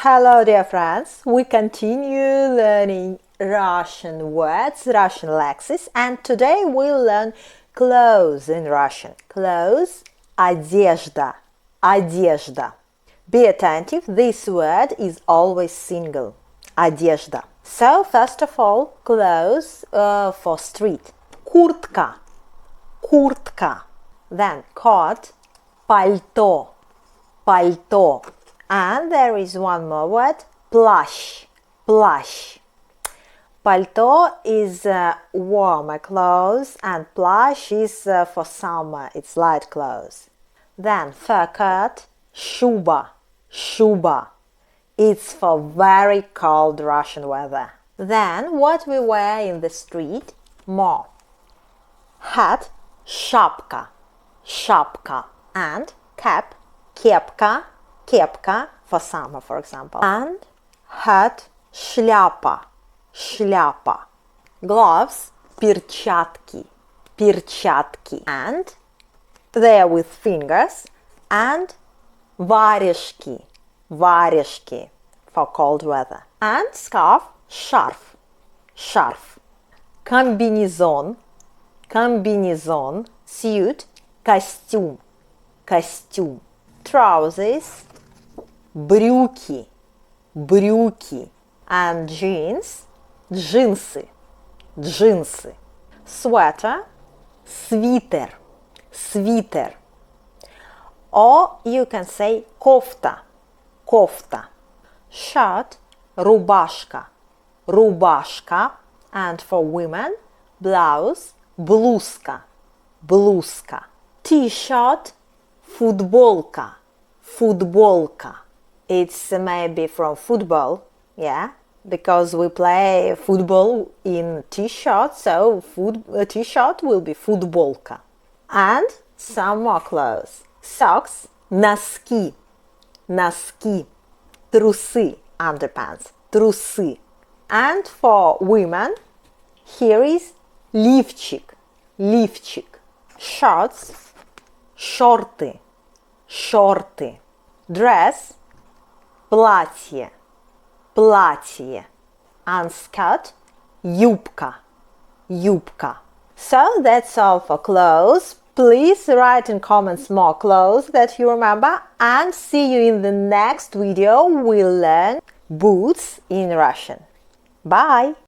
Hello, dear friends. We continue learning Russian words, Russian lexis, and today we'll learn clothes in Russian. Clothes, одежда, одежда. Be attentive, this word is always single. Одежда. So, first of all, clothes for street. Куртка, куртка. Then coat, пальто, пальто. And there is one more word, плащ, плащ. Пальто is warmer clothes and плащ is for summer, it's light clothes. Then fur coat, шуба, шуба. It's for very cold Russian weather. Then what we wear in the street, more. Hat, шапка, шапка. And cap, кепка, кепка for summer, for example. And hat, шляпа, шляпа. Gloves, перчатки, перчатки. And there with fingers. And варежки, варежки for cold weather. And scarf, шарф, шарф. Комбинезон, комбинезон. Suit, костюм, костюм. Trousers, брюки, брюки. And jeans, джинсы, джинсы. Sweater, свитер, свитер. Or you can say кофта, кофта. Shirt, рубашка, рубашка. And for women, blouse, блузка, блузка. T-shirt, футболка, футболка. It's maybe from football, yeah, because we play football in t-shirt, so t-shirt will be футболка. And some more clothes. Socks, носки, носки. Трусы, underpants, трусы. And for women, here is лифчик, лифчик. Shorts, шорты, шорты. Dress, платье, платье. And skirt, юбка, юбка. So that's all for clothes. Please write in comments more clothes that you remember, and see you in the next video. We'll learn boots in Russian. Bye!